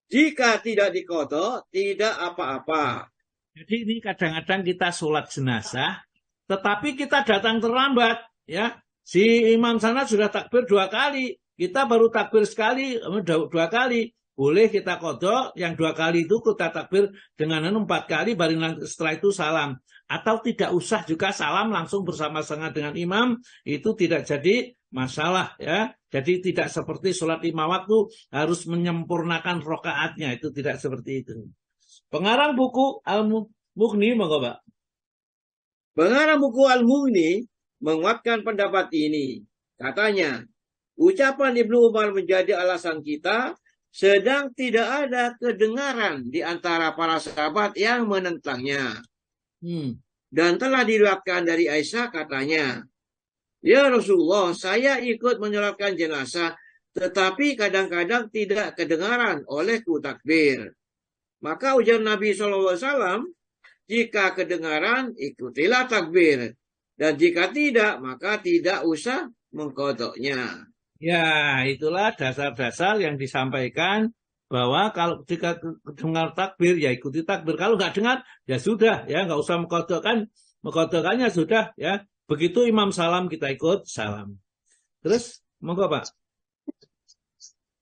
jika tidak diqadha, tidak apa-apa. Jadi ini kadang-kadang kita sholat jenazah, tetapi kita datang terlambat. Ya, si imam sana sudah takbir 2 kali, kita baru takbir sekali, 2 kali. Boleh kita qadha, yang 2 kali itu kita takbir dengan 4 kali, baru setelah itu salam. Atau tidak usah juga salam langsung bersama-sama dengan imam, itu tidak jadi masalah. Ya. Jadi tidak seperti sholat 5 waktu harus menyempurnakan rokaatnya, itu tidak seperti itu. Pengarang buku Al-Mughni, monggo Pak. Pengarang buku Al-Mughni menguatkan pendapat ini. Katanya, ucapan Ibnu Umar menjadi alasan kita, sedang tidak ada kedengaran di antara para sahabat yang menentangnya. Dan telah diriwayatkan dari Aisyah katanya, ya Rasulullah, saya ikut menyolatkan jenazah, tetapi kadang-kadang tidak kedengaran olehku takbir. Maka ujar Nabi SAW, jika kedengaran, ikutilah takbir. Dan jika tidak, maka tidak usah mengqadhanya. Ya, itulah dasar-dasar yang disampaikan bahwa kalau jika dengar takbir, ya ikuti takbir. Kalau nggak dengar, ya sudah, ya nggak usah mengqadhakan. Mengqadhakannya sudah, ya. Begitu imam salam, kita ikut salam. Terus, monggo Pak.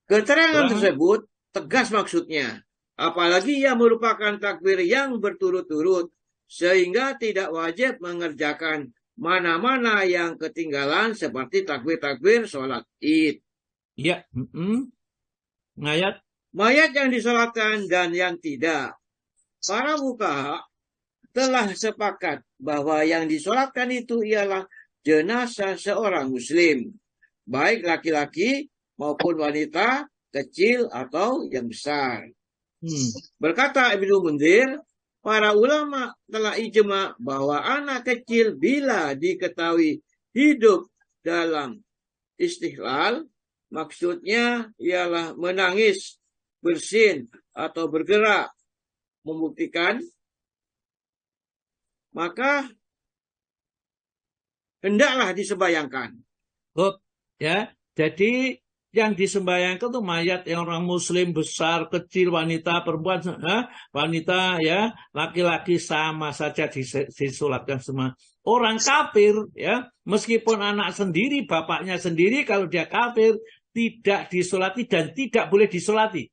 Keterangan tersebut tegas maksudnya. Apalagi ia merupakan takbir yang berturut-turut, sehingga tidak wajib mengerjakan mana-mana yang ketinggalan seperti takbir-takbir sholat id. Ya, Mayat yang disolatkan dan yang tidak. Para fuqaha telah sepakat bahwa yang disolatkan itu ialah jenazah seorang muslim, baik laki-laki maupun wanita, kecil atau yang besar. Berkata Ibnu Munzir, para ulama telah ijma bahwa anak kecil bila diketahui hidup dalam istihlal, maksudnya ialah menangis, bersin, atau bergerak, membuktikan, maka hendaklah disembayangkan. Ya, jadi yang disembayangkan itu mayat yang orang muslim besar, kecil, wanita, perempuan, wanita, ya, laki-laki sama saja disolatkan semua. Orang kafir, ya, meskipun anak sendiri, bapaknya sendiri, kalau dia kafir tidak disolati dan tidak boleh disolati.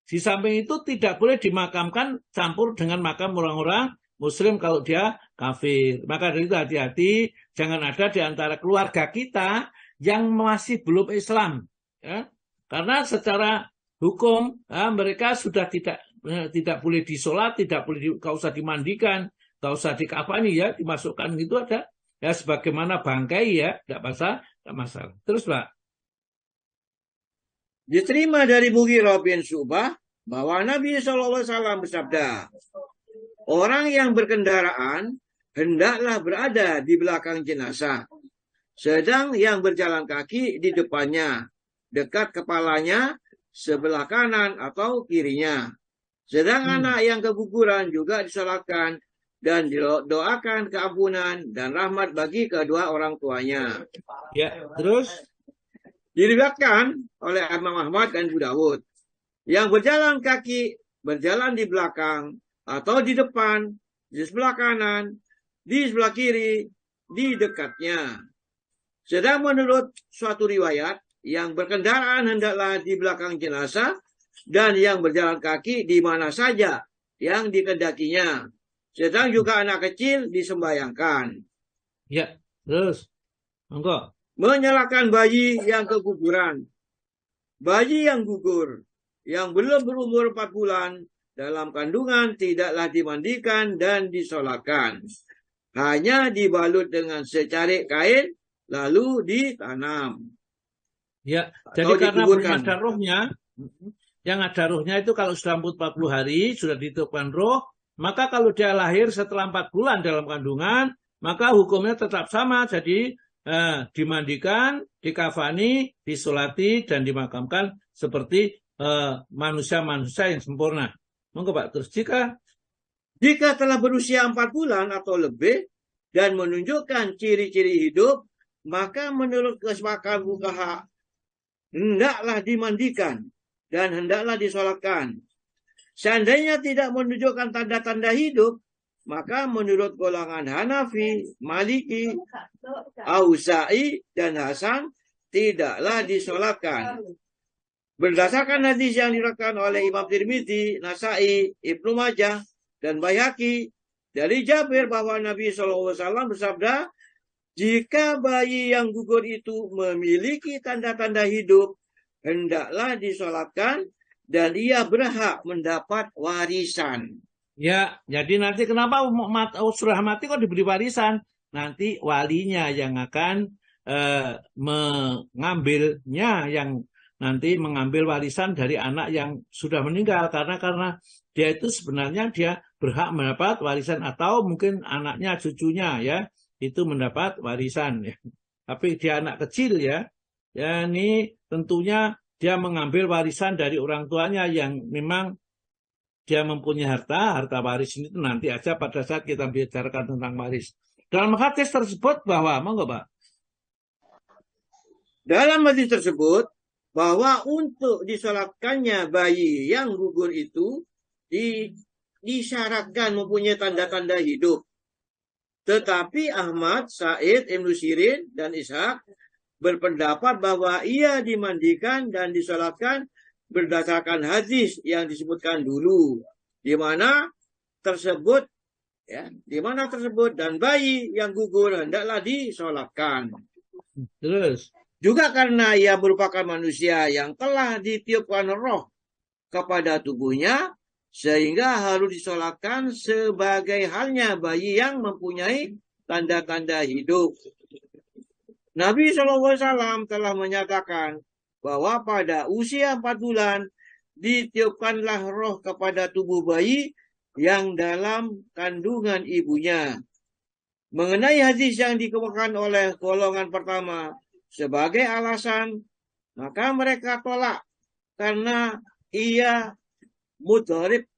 Di samping itu tidak boleh dimakamkan campur dengan makam orang-orang muslim kalau dia kafir. Maka dari itu hati-hati, jangan ada di antara keluarga kita yang masih belum Islam. Ya. Karena secara hukum mereka sudah tidak boleh disolat, tidak boleh gak usah dimandikan, gak usah dikafani, ya, dimasukkan gitu ada. Ya sebagaimana bangkai, ya, tidak masalah. Terus Pak. Diterima dari Mughirah bin Syu'bah bahwa Nabi SAW bersabda, Orang yang berkendaraan hendaklah berada di belakang jenazah, sedang yang berjalan kaki di depannya, dekat kepalanya, sebelah kanan atau kirinya. Sedang anak yang keguguran juga disolatkan dan didoakan keampunan dan rahmat bagi kedua orang tuanya. Ya, terus Diriwayatkan oleh Imam Ahmad dan Abu Dawud. Yang berjalan kaki berjalan di belakang atau di depan, di sebelah kanan, di sebelah kiri, di dekatnya. Sedang menurut suatu riwayat, yang berkendaraan hendaklah di belakang jenazah dan yang berjalan kaki di mana saja yang dikehendakinya. Sedang juga anak kecil disembayangkan. ya, terus monggo. Menyalakan bayi yang keguguran. Bayi yang gugur, yang belum berumur 4 bulan, dalam kandungan tidaklah dimandikan dan disolatkan. Hanya dibalut dengan secarik kain, lalu ditanam. Ya, Atau jadi karena dikuburkan. belum ada rohnya, yang ada rohnya itu kalau sudah 40 hari, sudah ditiupkan roh, maka kalau dia lahir setelah 4 bulan dalam kandungan, maka hukumnya tetap sama. Jadi dimandikan, dikafani, disolati, dan dimakamkan seperti manusia-manusia yang sempurna. Monggo Pak, terus Jika telah berusia 4 bulan atau lebih dan menunjukkan ciri-ciri hidup, maka menurut kesepakatan fuqaha hendaklah dimandikan dan hendaklah disolatkan. Seandainya tidak menunjukkan tanda-tanda hidup, maka menurut golongan Hanafi, Maliki, Auza'i, dan Hasan tidaklah disolatkan. Berdasarkan hadis yang diriwayatkan oleh Imam Tirmidzi, Nasai, Ibnu Majah, dan Baihaqi dari Jabir bahwa Nabi SAW bersabda, jika bayi yang gugur itu memiliki tanda-tanda hidup, hendaklah disolatkan dan ia berhak mendapat warisan. Ya, jadi nanti kenapa sudah mati kok diberi warisan? Nanti walinya yang akan mengambilnya, yang nanti mengambil warisan dari anak yang sudah meninggal. Karena dia itu sebenarnya dia berhak mendapat warisan, atau mungkin anaknya, cucunya ya, itu mendapat warisan ya. Tapi dia anak kecil ya, ya ini tentunya dia mengambil warisan dari orang tuanya yang memang dia mempunyai harta waris ini nanti aja pada saat kita bicarakan tentang waris. Dalam hadis tersebut bahwa, monggo Pak. Dalam hadis tersebut bahwa untuk disolatkannya bayi yang gugur itu disyaratkan mempunyai tanda-tanda hidup. Tetapi Ahmad, Sa'id, Ibnu Sirin, dan Ishaq berpendapat bahwa ia dimandikan dan disolatkan berdasarkan hadis yang disebutkan dulu, di mana tersebut dan bayi yang gugur hendaklah disolatkan. Terus juga karena ia merupakan manusia yang telah ditiupkan roh kepada tubuhnya, sehingga harus disolatkan sebagai halnya bayi yang mempunyai tanda-tanda hidup. Nabi SAW telah menyatakan bahwa pada usia 4 bulan ditiupkanlah roh kepada tubuh bayi yang dalam kandungan ibunya. Mengenai hadis yang dikemukakan oleh golongan pertama sebagai alasan, maka mereka tolak karena ia mudharib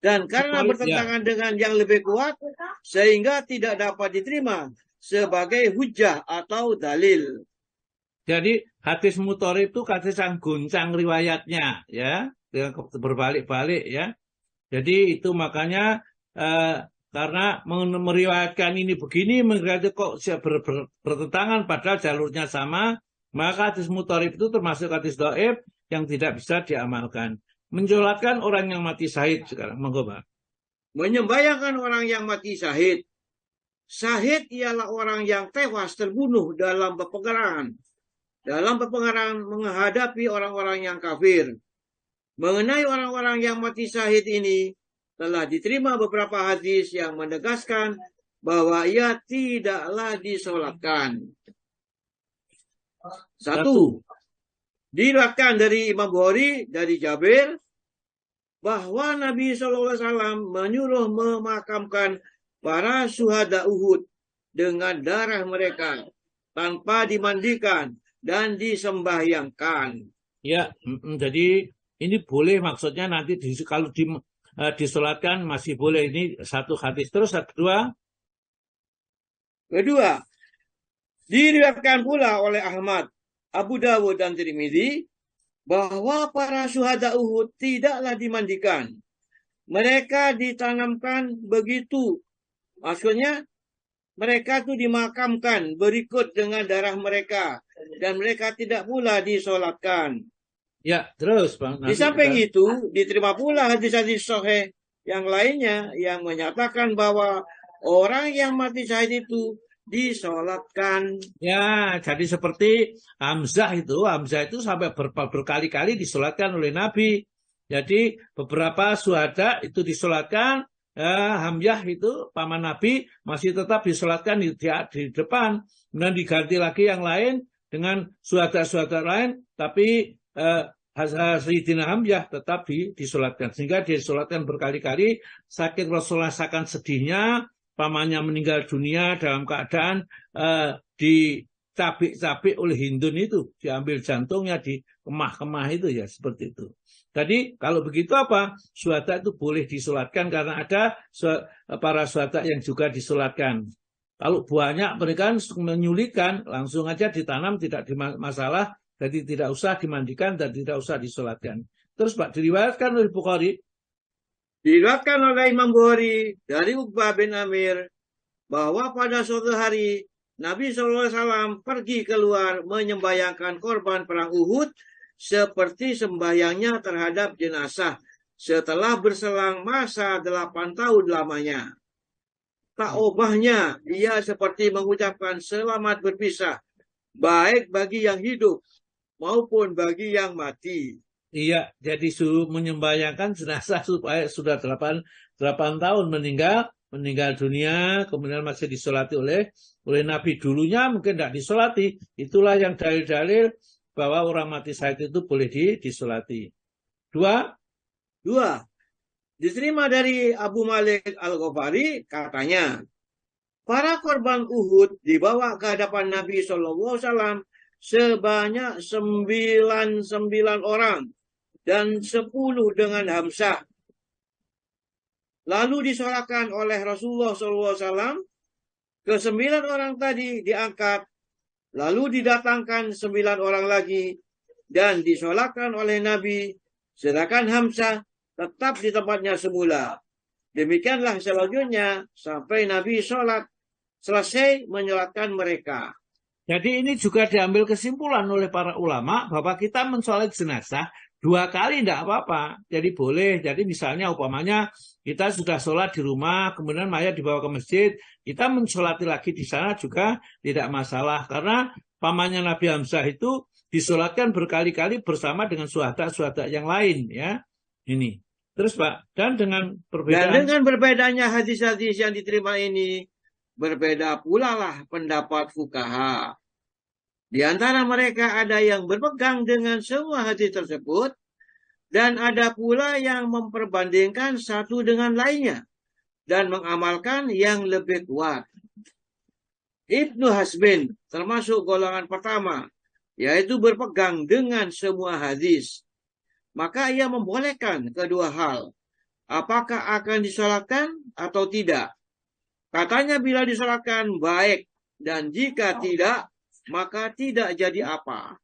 dan karena bertentangan dengan yang lebih kuat, sehingga tidak dapat diterima sebagai hujjah atau dalil. Jadi hadis mudharib itu hadis yang goncang riwayatnya ya, berbalik-balik ya. Jadi itu makanya karena meriwayatkan ini begini, mengatakan kok bertentangan padahal jalurnya sama, maka hadis mudharib itu termasuk hadis dhaif yang tidak bisa diamalkan. Mensolatkan orang yang mati syahid sekarang, monggo Pak. Menyembayangkan orang yang mati syahid. Syahid ialah orang yang tewas terbunuh dalam peperangan menghadapi orang-orang yang kafir. Mengenai orang-orang yang mati syahid ini, telah diterima beberapa hadis yang menegaskan bahwa ia tidaklah disolatkan. 1. Diriwayatkan dari Imam Bukhari dari Jabir bahwa Nabi SAW menyuruh memakamkan para syuhada Uhud dengan darah mereka tanpa dimandikan dan disembahyangkan. Ya, jadi ini boleh, maksudnya nanti kalau disolatkan masih boleh. Ini satu hadis. Terus kedua, diriwayatkan pula oleh Ahmad, Abu Dawud dan Tirmidzi bahwa para syuhada Uhud tidaklah dimandikan. Mereka ditanamkan begitu. Maksudnya mereka itu dimakamkan berikut dengan darah mereka. Dan mereka tidak pula disolatkan. Ya, terus Bang. Di samping itu, diterima pula hadis-hadis sahih yang lainnya yang menyatakan bahwa orang yang mati syahid itu disolatkan. Ya, jadi seperti Hamzah itu sampai berkali-kali disolatkan oleh Nabi. Jadi beberapa syuhada itu disolatkan, Hamzah itu paman Nabi masih tetap disolatkan di depan, kemudian diganti lagi yang lain dengan syuhada-syuhada lain, tapi Sayyidina Hamzah tetap disolatkan, sehingga disolatkan berkali-kali. Saking Rasulullah rasakan sedihnya, pamannya meninggal dunia dalam keadaan dicabik-cabik oleh Hindun itu, diambil jantungnya di kemah-kemah itu, ya seperti itu. Jadi kalau begitu apa? Syuhada itu boleh disolatkan karena ada para syuhada yang juga disolatkan. Kalau banyak mereka menyulikan, langsung aja ditanam, tidak masalah, jadi tidak usah dimandikan dan tidak usah disolatkan. Terus Pak, diriwayatkan oleh Bukhari. Diriwayatkan oleh Imam Bukhari dari Uqbah bin Amir bahwa pada suatu hari Nabi SAW pergi keluar menyembayangkan korban perang Uhud seperti sembahyangnya terhadap jenazah setelah berselang masa 8 tahun lamanya. Tak ubahnya, ia seperti mengucapkan selamat berpisah, baik bagi yang hidup maupun bagi yang mati. Iya, jadi suruh menyembayangkan jenazah supaya sudah 8 tahun meninggal dunia, kemudian masih disolati oleh Nabi. Dulunya mungkin tidak disolati. Itulah yang dalil-dalil bahwa orang mati syahid itu boleh disolati. Dua, diterima dari Abu Malik Al-Ghafari, katanya, para korban Uhud dibawa ke hadapan Nabi SAW sebanyak 99 orang dan 10 dengan Hamzah. Lalu disolatkan oleh Rasulullah SAW. Ke-9 orang tadi diangkat, lalu didatangkan 9 orang lagi dan disolatkan oleh Nabi, sedangkan Hamzah tetap di tempatnya semula. Demikianlah selanjutnya sampai Nabi sholat selesai menyolatkan mereka. Jadi ini juga diambil kesimpulan oleh para ulama bahwa kita mensolat jenazah 2 kali tidak apa-apa. Jadi boleh. Jadi misalnya umpamanya kita sudah sholat di rumah, kemudian mayat dibawa ke masjid, kita mensolati lagi di sana juga tidak masalah. Karena pamannya Nabi Hamzah itu disolatkan berkali-kali bersama dengan syuhada-syuhada yang lain, ya. Ini. Terus Pak, dan dengan perbedaannya hadis-hadis yang diterima ini, berbeda pula lah pendapat fuqaha. Di antara mereka ada yang berpegang dengan semua hadis tersebut, dan ada pula yang memperbandingkan satu dengan lainnya, dan mengamalkan yang lebih kuat. Ibnu Hazmin termasuk golongan pertama, yaitu berpegang dengan semua hadis. Maka ia membolehkan kedua hal, apakah akan disolatkan atau tidak. Katanya bila disolatkan baik, dan jika tidak, maka tidak jadi apa.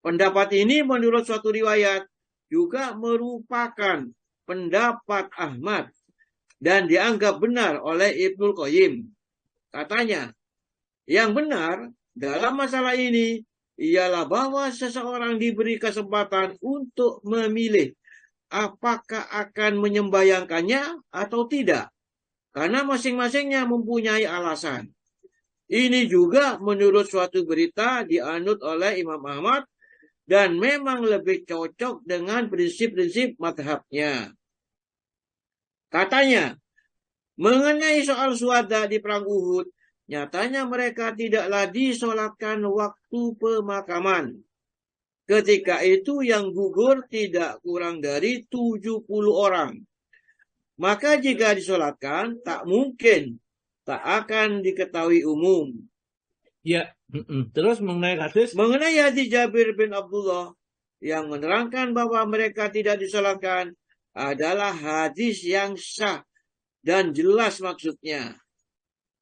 Pendapat ini menurut suatu riwayat juga merupakan pendapat Ahmad dan dianggap benar oleh Ibnul Qayyim. Katanya, yang benar dalam masalah ini ialah bahwa seseorang diberi kesempatan untuk memilih apakah akan menyembayangkannya atau tidak, karena masing-masingnya mempunyai alasan. Ini juga menurut suatu berita dianut oleh Imam Ahmad dan memang lebih cocok dengan prinsip-prinsip mazhabnya. Katanya, mengenai soal syuhada di perang Uhud, nyatanya mereka tidaklah disolatkan waktu pemakaman. Ketika itu yang gugur tidak kurang dari 70 orang. Maka jika disolatkan, tak mungkin, tak akan diketahui umum. Ya, terus mengenai hadis? Mengenai hadis Jabir bin Abdullah yang menerangkan bahwa mereka tidak disolatkan adalah hadis yang sah dan jelas maksudnya.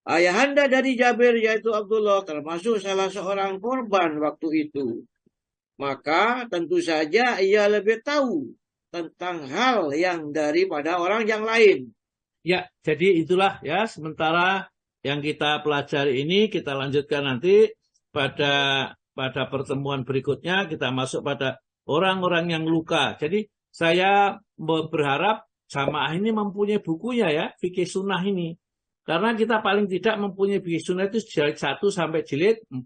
Ayahanda dari Jabir yaitu Abdullah termasuk salah seorang korban waktu itu. Maka tentu saja ia lebih tahu tentang hal yang daripada orang yang lain. Ya, jadi itulah ya sementara yang kita pelajari ini kita lanjutkan nanti pada pertemuan berikutnya kita masuk pada orang-orang yang luka. Jadi saya berharap jamaah ini mempunyai bukunya ya, fikih sunnah ini. Karena kita paling tidak mempunyai fikih sunnah itu jilid 1 sampai jilid 4.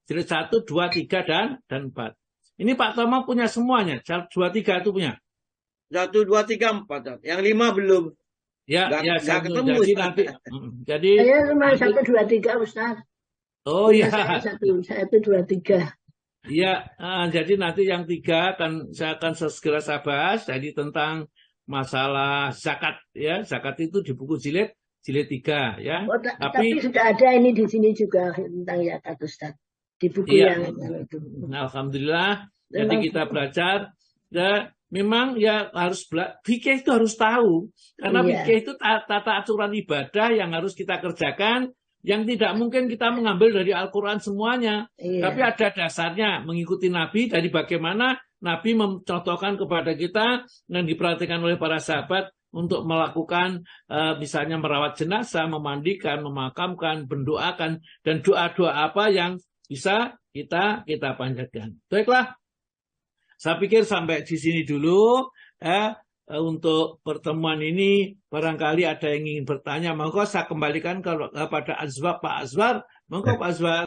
Jilid 1, 2, 3, dan 4. Ini Pak Toma punya semuanya. 2, 3 itu punya. 1, 2, 3, 4. Yang 5 belum. Ya, Gak ketemu. Jadi nanti. Jadi saya cuma 1, 2, 3 Ustaz. Oh iya. Saya 1, 2, 3. Iya, jadi nanti yang 3 saya akan segera saya bahas. Jadi tentang masalah zakat ya. Zakat itu di buku jilid 3 ya. Oh, tapi sudah ada ini di sini juga tentang zakat Ustaz. Di buku iya, yang itu. Alhamdulillah. Jadi kita belajar dan memang ya harus fikih itu harus tahu karena fikih itu tata aturan ibadah yang harus kita kerjakan yang tidak mungkin kita mengambil dari Al-Quran semuanya. Tapi ada dasarnya mengikuti Nabi dari bagaimana Nabi mencontohkan kepada kita yang diperhatikan oleh para sahabat untuk melakukan misalnya merawat jenazah, memandikan, memakamkan, mendoakan dan doa-doa apa yang bisa kita panjatkan. Baiklah, saya pikir sampai di sini dulu untuk pertemuan ini. Barangkali ada yang ingin bertanya, monggo saya kembalikan kepada Pak Azwar. Monggo Pak Azwar.